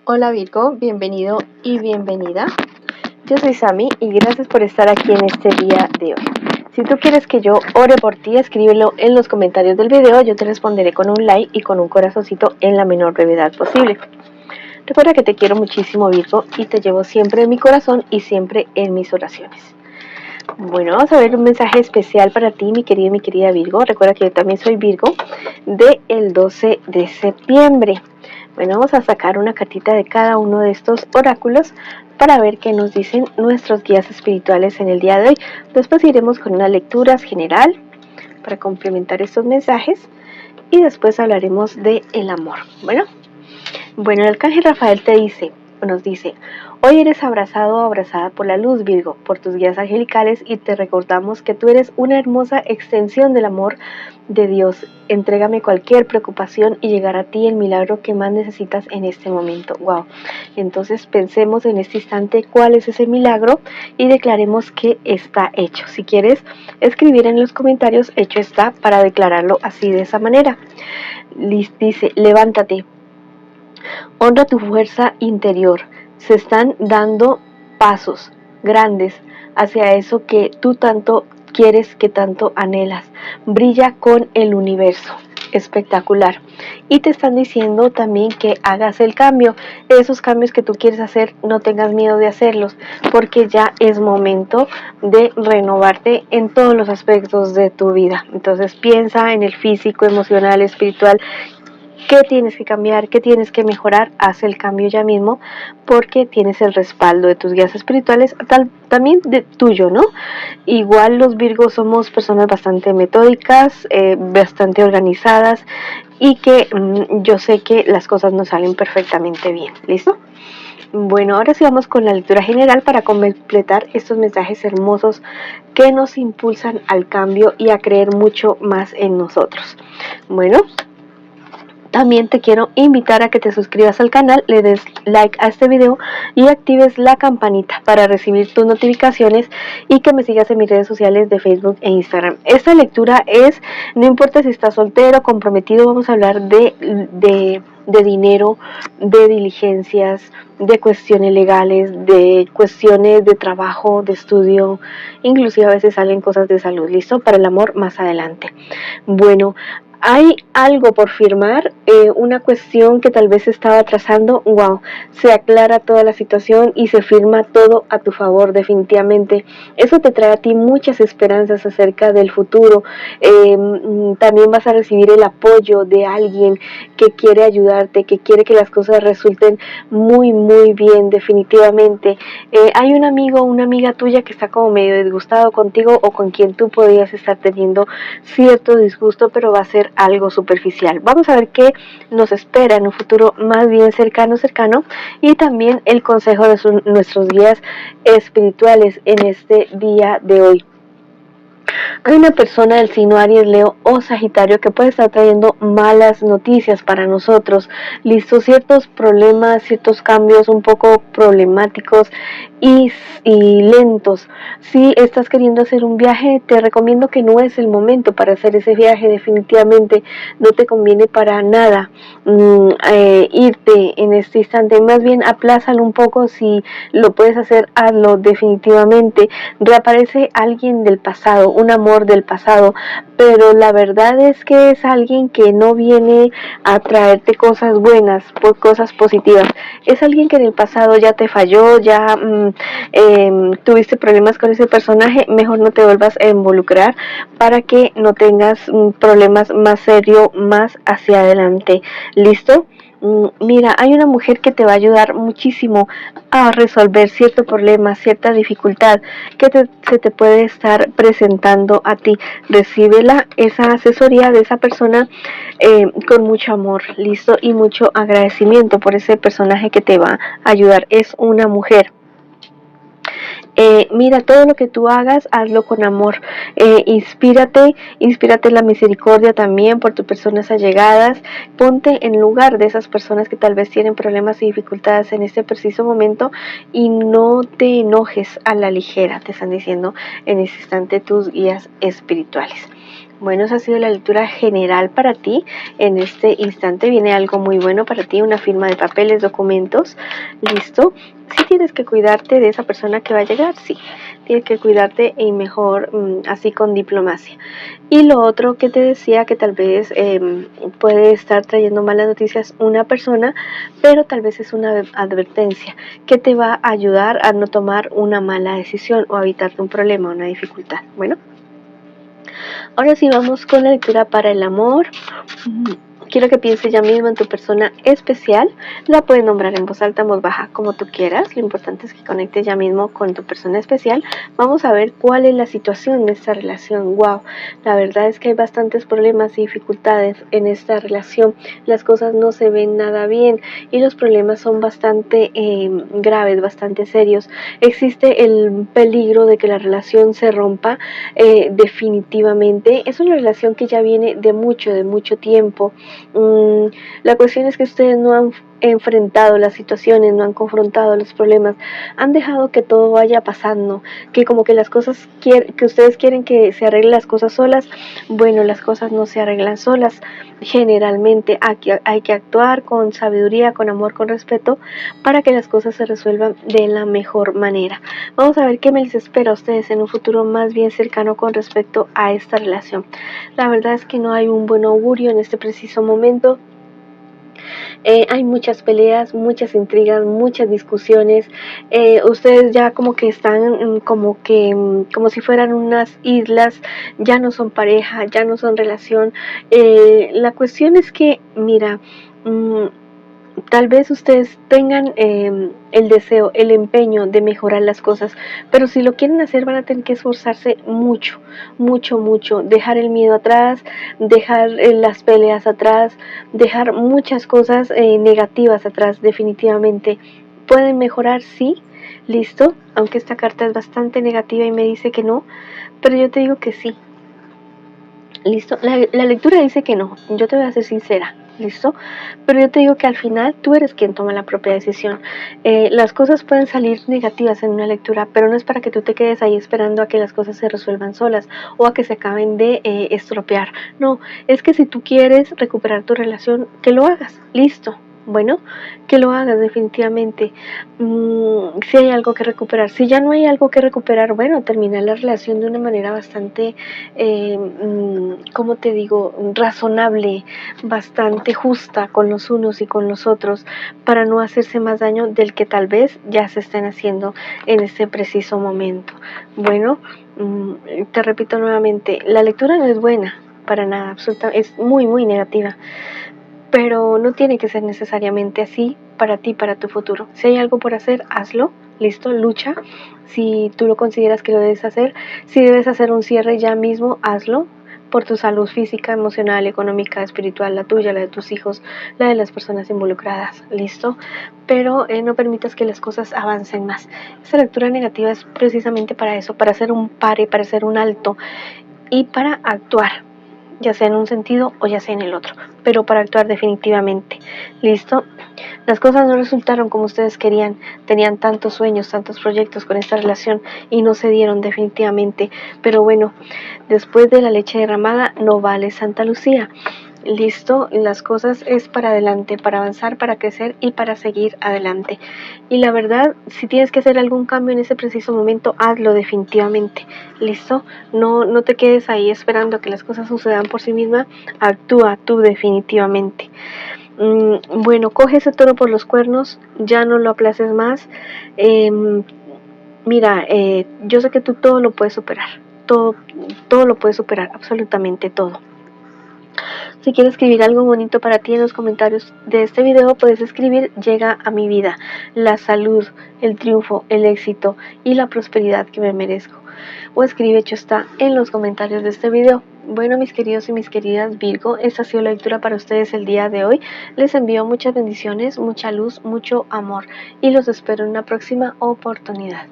Hola Virgo, bienvenido y bienvenida. Yo soy Sami y gracias por estar aquí en este día de hoy. Si tú quieres que yo ore por ti, escríbelo en los comentarios del video. Yo te responderé con un like y con un corazoncito en la menor brevedad posible. Recuerda que te quiero muchísimo, Virgo, y te llevo siempre en mi corazón y siempre en mis oraciones. Bueno, vamos a ver un mensaje especial para ti, mi querido y mi querida Virgo. Recuerda que yo también soy Virgo del 12 de septiembre. Bueno, vamos a sacar una cartita de cada uno de estos oráculos para ver qué nos dicen nuestros guías espirituales en el día de hoy. Después iremos con unas lecturas general para complementar estos mensajes y después hablaremos de el amor. Bueno, el arcángel Rafael nos dice: hoy eres abrazado o abrazada por la luz, Virgo, por tus guías angelicales, y te recordamos que tú eres una hermosa extensión del amor de Dios. Entrégame cualquier preocupación y llegará a ti el milagro que más necesitas en este momento. Wow. Entonces pensemos en este instante cuál es ese milagro y declaremos que está hecho. Si quieres escribir en los comentarios hecho está para declararlo así, de esa manera. Dice: levántate, honra tu fuerza interior. Se están dando pasos grandes hacia eso que tú tanto quieres, que tanto anhelas. Brilla con el universo. Espectacular. Y te están diciendo también que hagas el cambio. Esos cambios que tú quieres hacer, no tengas miedo de hacerlos, porque ya es momento de renovarte en todos los aspectos de tu vida. Entonces piensa en el físico, emocional, espiritual. ¿Qué tienes que cambiar? ¿Qué tienes que mejorar? Haz el cambio ya mismo, porque tienes el respaldo de tus guías espirituales, también de tuyo, ¿no? Igual los Virgos somos personas bastante metódicas, bastante organizadas, y que yo sé que las cosas nos salen perfectamente bien. ¿Listo? Bueno, ahora sí vamos con la lectura general para completar estos mensajes hermosos que nos impulsan al cambio y a creer mucho más en nosotros. Bueno, también te quiero invitar a que te suscribas al canal, le des like a este video y actives la campanita para recibir tus notificaciones, y que me sigas en mis redes sociales de Facebook e Instagram. Esta lectura es, no importa si estás soltero, comprometido, vamos a hablar de dinero, de diligencias, de cuestiones legales, de cuestiones de trabajo, de estudio, inclusive a veces salen cosas de salud. ¿Listo? Para el amor más adelante. Bueno, hay algo por firmar, una cuestión que tal vez estaba atrasando. Wow, se aclara toda la situación y se firma todo a tu favor, definitivamente. Eso te trae a ti muchas esperanzas acerca del futuro. También vas a recibir el apoyo de alguien que quiere ayudarte, que quiere que las cosas resulten muy, muy bien, definitivamente. Hay un amigo o una amiga tuya que está como medio disgustado contigo, o con quien tú podrías estar teniendo cierto disgusto, pero va a ser algo superficial. Vamos a ver qué nos espera en un futuro más bien cercano, y también el consejo de nuestros guías espirituales en este día de hoy. Hay una persona del signo Aries, Leo o Sagitario que puede estar trayendo malas noticias para nosotros. Listo, ciertos problemas, ciertos cambios un poco problemáticos y lentos. Si estás queriendo hacer un viaje, te recomiendo que no es el momento para hacer ese viaje. Definitivamente no te conviene para nada irte en este instante. Más bien aplázalo un poco. Si lo puedes hacer, hazlo definitivamente. Reaparece alguien del pasado, un amor del pasado, pero la verdad es que es alguien que no viene a traerte cosas buenas, cosas positivas. Es alguien que en el pasado ya te falló, ya tuviste problemas con ese personaje. Mejor no te vuelvas a involucrar para que no tengas problemas más serios más hacia adelante. ¿Listo? Mira, hay una mujer que te va a ayudar muchísimo a resolver cierto problema, cierta dificultad que se te puede estar presentando a ti. Recíbela, esa asesoría de esa persona, con mucho amor, listo, y mucho agradecimiento por ese personaje que te va a ayudar. Es una mujer. Mira, todo lo que tú hagas, hazlo con amor. Inspírate en la misericordia también por tus personas allegadas. Ponte en lugar de esas personas que tal vez tienen problemas y dificultades en este preciso momento, y no te enojes a la ligera, te están diciendo en este instante tus guías espirituales. Bueno, esa ha sido la lectura general para ti. En este instante viene algo muy bueno para ti, una firma de papeles, documentos. ¿Listo? Sí tienes que cuidarte de esa persona que va a llegar, sí. Tienes que cuidarte y mejor así con diplomacia. Y lo otro que te decía, que tal vez puede estar trayendo malas noticias una persona, pero tal vez es una advertencia que te va a ayudar a no tomar una mala decisión o a evitarte un problema, una dificultad. Bueno. Ahora sí vamos con la lectura para el amor. Quiero que pienses ya mismo en tu persona especial. La puedes nombrar en voz alta, en voz baja, como tú quieras. Lo importante es que conectes ya mismo con tu persona especial. Vamos a ver cuál es la situación de esta relación. Wow, la verdad es que hay bastantes problemas y dificultades en esta relación. Las cosas no se ven nada bien y los problemas son bastante graves, bastante serios. Existe el peligro de que la relación se rompa definitivamente. Es una relación que ya viene de mucho tiempo. La cuestión es que ustedes no han enfrentado las situaciones, no han confrontado los problemas, han dejado que todo vaya pasando, que como que las cosas que ustedes quieren que se arreglen las cosas solas. Bueno, las cosas no se arreglan solas. Generalmente hay que actuar con sabiduría, con amor, con respeto, para que las cosas se resuelvan de la mejor manera. Vamos a ver qué me les espera a ustedes en un futuro más bien cercano con respecto a esta relación. La verdad es que no hay un buen augurio en este preciso momento. Hay muchas peleas, muchas intrigas, muchas discusiones. Ustedes ya como que están como si fueran unas islas, ya no son pareja, ya no son relación. La cuestión es que, mira, tal vez ustedes tengan el deseo, el empeño de mejorar las cosas, pero si lo quieren hacer van a tener que esforzarse mucho, dejar el miedo atrás, dejar las peleas atrás, dejar muchas cosas negativas atrás. Definitivamente pueden mejorar, sí, listo, aunque esta carta es bastante negativa y me dice que no, pero yo te digo que sí. Listo, la lectura dice que no, yo te voy a ser sincera, listo, pero yo te digo que al final tú eres quien toma la propia decisión. Las cosas pueden salir negativas en una lectura, pero no es para que tú te quedes ahí esperando a que las cosas se resuelvan solas o a que se acaben de estropear. No, es que si tú quieres recuperar tu relación, que lo hagas, listo. Bueno, que lo hagas definitivamente. Si hay algo que recuperar, si ya no hay algo que recuperar, bueno, terminar la relación de una manera bastante, ¿cómo te digo?, razonable, bastante justa con los unos y con los otros, para no hacerse más daño del que tal vez ya se estén haciendo en este preciso momento. Bueno, te repito nuevamente, la lectura no es buena para nada, absolutamente, es muy negativa. Pero no tiene que ser necesariamente así para ti, para tu futuro. Si hay algo por hacer, hazlo, listo, lucha. Si tú lo consideras que lo debes hacer, si debes hacer un cierre ya mismo, hazlo, por tu salud física, emocional, económica, espiritual, la tuya, la de tus hijos, la de las personas involucradas, listo. Pero no permitas que las cosas avancen más. Esa lectura negativa es precisamente para eso, para hacer un pare, para hacer un alto y para actuar, ya sea en un sentido o ya sea en el otro, pero para actuar definitivamente. ¿Listo? Las cosas no resultaron como ustedes querían, tenían tantos sueños, tantos proyectos con esta relación y no se dieron definitivamente, pero bueno, después de la leche derramada no vale Santa Lucía. Listo, las cosas es para adelante, para avanzar, para crecer y para seguir adelante. Y la verdad, si tienes que hacer algún cambio en ese preciso momento, hazlo definitivamente. Listo, no te quedes ahí esperando a que las cosas sucedan por sí misma, actúa tú definitivamente. Bueno, coge ese toro por los cuernos, ya no lo aplaces más. Mira, yo sé que tú todo lo puedes superar, todo lo puedes superar, absolutamente todo. Si quieres escribir algo bonito para ti en los comentarios de este video, puedes escribir: llega a mi vida la salud, el triunfo, el éxito y la prosperidad que me merezco. O escribe hecho está en los comentarios de este video. Bueno, mis queridos y mis queridas Virgo, esta ha sido la lectura para ustedes el día de hoy. Les envío muchas bendiciones, mucha luz, mucho amor y los espero en una próxima oportunidad.